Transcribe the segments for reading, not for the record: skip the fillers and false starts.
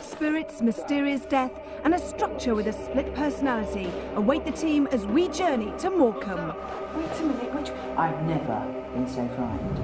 Spirits, mysterious death, and a structure with a split personality await the team as we journey to Morecambe. Wait a minute, which... I've never been so frightened.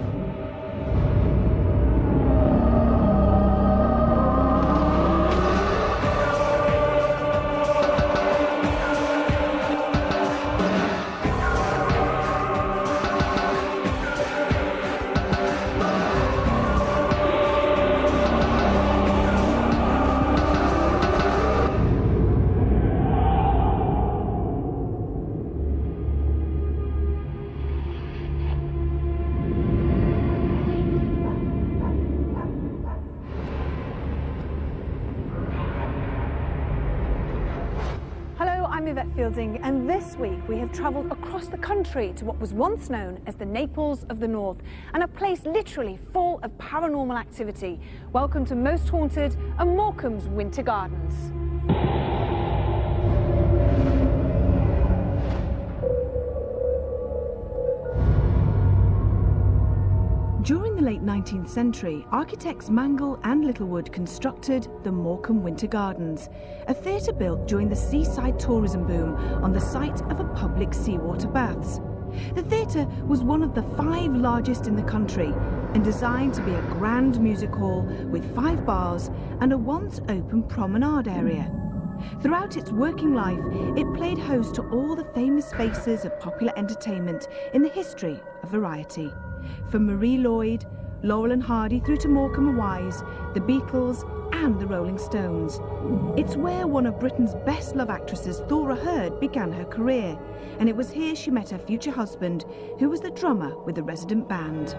I'm Yvette Fielding, and this week we have travelled across the country to what was once known as the Naples of the North, and a place literally full of paranormal activity. Welcome to Most Haunted and Morecambe's Winter Gardens. During the late 19th century, architects Mangle and Littlewood constructed the Morecambe Winter Gardens, a theatre built during the seaside tourism boom on the site of a public seawater baths. The theatre was one of the 5 largest in the country and designed to be a grand music hall with 5 bars and a once open promenade area. Throughout its working life, it played host to all the famous faces of popular entertainment in the history of variety. From Marie Lloyd, Laurel and Hardy through to Morecambe and Wise, the Beatles and the Rolling Stones. It's where one of Britain's best love actresses, Thora Hird, began her career, and it was here she met her future husband, who was the drummer with the resident band.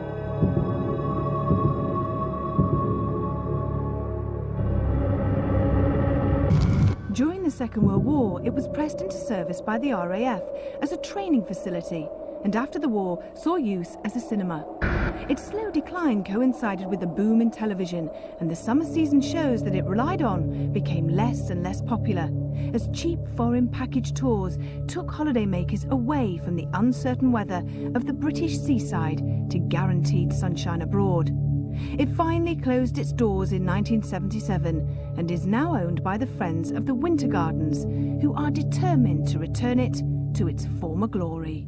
During the Second World War, it was pressed into service by the RAF as a training facility, and after the war saw use as a cinema. Its slow decline coincided with a boom in television, and the summer season shows that it relied on became less and less popular, as cheap foreign package tours took holidaymakers away from the uncertain weather of the British seaside to guaranteed sunshine abroad. It finally closed its doors in 1977 and is now owned by the Friends of the Winter Gardens, who are determined to return it to its former glory.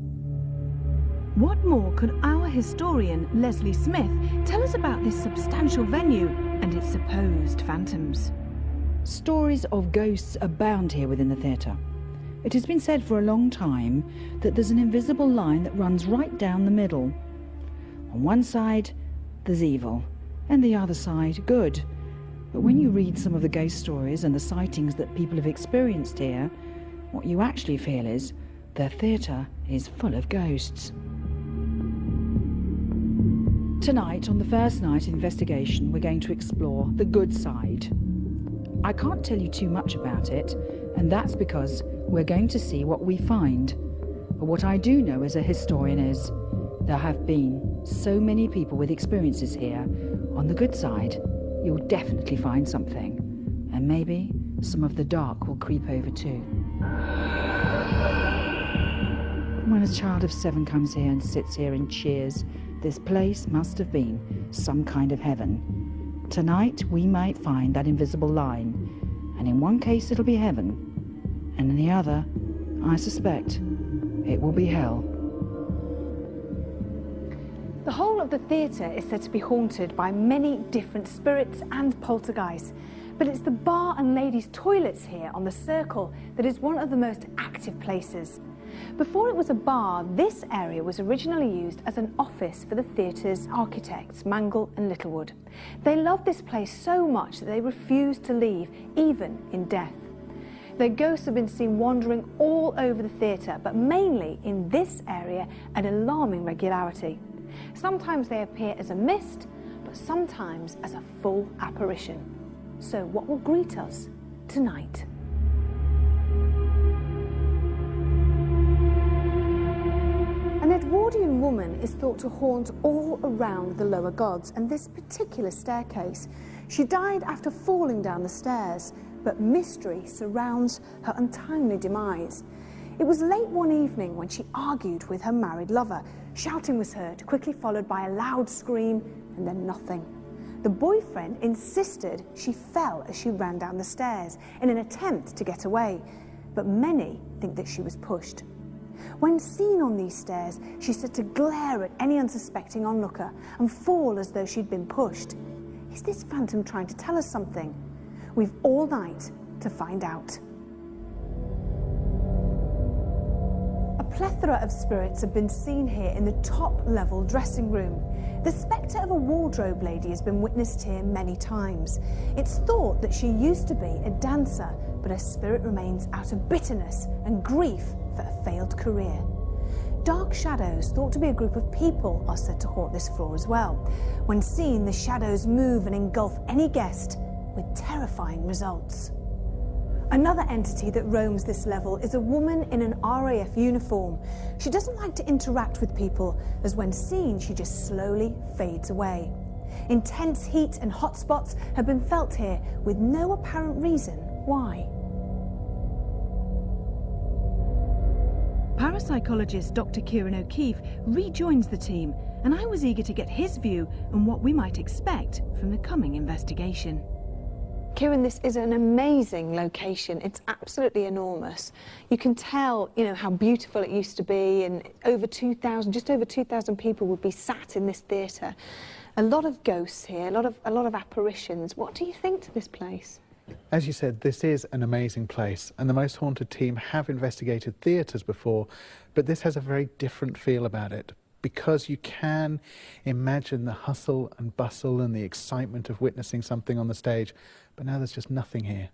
What more could our historian, Leslie Smith, tell us about this substantial venue and its supposed phantoms? Stories of ghosts abound here within the theatre. It has been said for a long time that there's an invisible line that runs right down the middle. On one side, there's evil, and the other side, good. But when you read some of the ghost stories and the sightings that people have experienced here, what you actually feel is the theatre is full of ghosts. Tonight, on the first night of investigation, we're going to explore the good side. I can't tell you too much about it, and that's because we're going to see what we find. But what I do know as a historian is there have been so many people with experiences here. On the good side, you'll definitely find something, and maybe some of the dark will creep over too. When a child of 7 comes here and sits here and cheers, this place must have been some kind of heaven. Tonight we might find that invisible line, and in one case it'll be heaven, and in the other, I suspect, it will be hell. The whole of the theatre is said to be haunted by many different spirits and poltergeists, but it's the bar and ladies' toilets here on the Circle that is one of the most active places. Before it was a bar, this area was originally used as an office for the theatre's architects, Mangle and Littlewood. They loved this place so much that they refused to leave, even in death. Their ghosts have been seen wandering all over the theatre, but mainly in this area at alarming regularity. Sometimes they appear as a mist, but sometimes as a full apparition. So what will greet us tonight? An Edwardian woman is thought to haunt all around the lower gods, and this particular staircase. She died after falling down the stairs, but mystery surrounds her untimely demise. It was late one evening when she argued with her married lover. Shouting was heard, quickly followed by a loud scream, and then nothing. The boyfriend insisted she fell as she ran down the stairs in an attempt to get away, but many think that she was pushed. When seen on these stairs, she said to glare at any unsuspecting onlooker and fall as though she'd been pushed. Is this phantom trying to tell us something? We've all night to find out. A plethora of spirits have been seen here in the top-level dressing room. The spectre of a wardrobe lady has been witnessed here many times. It's thought that she used to be a dancer, but her spirit remains out of bitterness and grief for a failed career. Dark shadows, thought to be a group of people, are said to haunt this floor as well. When seen, the shadows move and engulf any guest with terrifying results. Another entity that roams this level is a woman in an RAF uniform. She doesn't like to interact with people, as when seen, she just slowly fades away. Intense heat and hot spots have been felt here with no apparent reason why. Parapsychologist Dr. Kieran O'Keefe rejoins the team, and I was eager to get his view on what we might expect from the coming investigation. Kieran, this is an amazing location. It's absolutely enormous. You can tell, how beautiful it used to be, and just over 2,000 people would be sat in this theatre. A lot of ghosts here, a lot of apparitions. What do you think to this place? As you said, this is an amazing place, and the Most Haunted team have investigated theatres before, but this has a very different feel about it, because you can imagine the hustle and bustle and the excitement of witnessing something on the stage, but now there's just nothing here.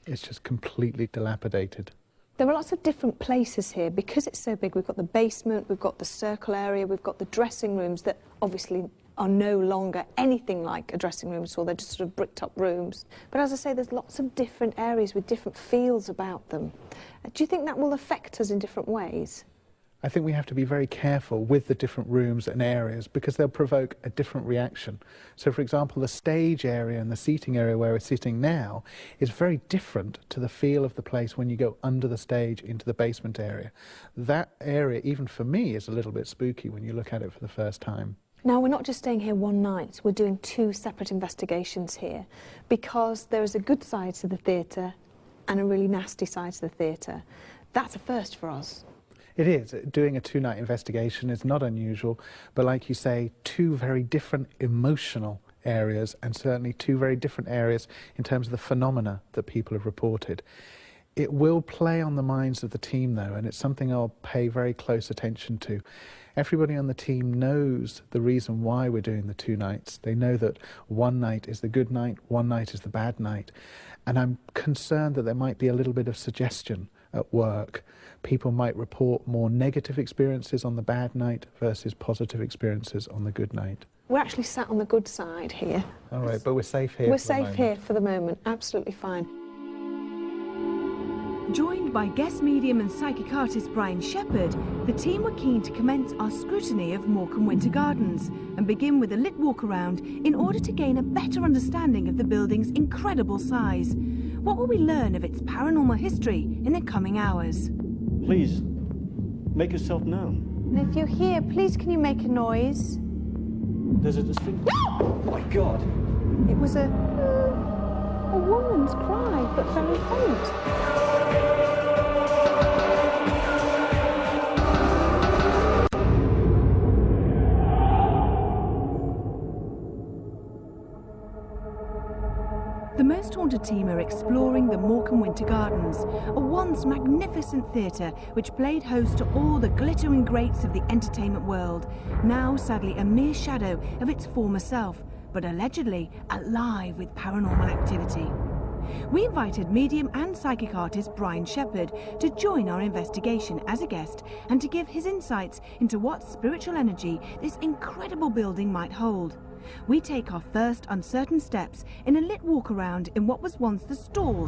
It's just completely dilapidated. There are lots of different places here. Because it's so big, we've got the basement, we've got the circle area, we've got the dressing rooms that obviously are no longer anything like a dressing room at all. They're just sort of bricked up rooms. But as I say, there's lots of different areas with different feels about them. Do you think that will affect us in different ways? I think we have to be very careful with the different rooms and areas because they'll provoke a different reaction. So, for example, the stage area and the seating area where we're sitting now is very different to the feel of the place when you go under the stage into the basement area. That area, even for me, is a little bit spooky when you look at it for the first time. Now, we're not just staying here one night, we're doing 2 separate investigations here because there is a good side to the theatre and a really nasty side to the theatre. That's a first for us. It is. Doing a 2-night investigation is not unusual, but like you say, 2 very different emotional areas and certainly 2 very different areas in terms of the phenomena that people have reported. It will play on the minds of the team though, and it's something I'll pay very close attention to. Everybody on the team knows the reason why we're doing the 2 nights. They know that one night is the good night, one night is the bad night. And I'm concerned that there might be a little bit of suggestion at work. People might report more negative experiences on the bad night versus positive experiences on the good night. We're actually sat on the good side here. All right, but we're safe here. We're safe here for the moment, absolutely fine. Joined by guest medium and psychic artist Brian Shepherd, the team were keen to commence our scrutiny of Morecambe Winter Gardens and begin with a lit walk around in order to gain a better understanding of the building's incredible size. What will we learn of its paranormal history in the coming hours? Please, make yourself known. And if you're here, please can you make a noise? There's a distinct... Oh my God! It was a woman's cry, but very faint. The Most Haunted team are exploring the Morecambe Winter Gardens, a once magnificent theatre which played host to all the glittering greats of the entertainment world, now sadly a mere shadow of its former self, but allegedly alive with paranormal activity. We invited medium and psychic artist Brian Shepherd to join our investigation as a guest and to give his insights into what spiritual energy this incredible building might hold. We take our first uncertain steps in a lit walk around in what was once the stalls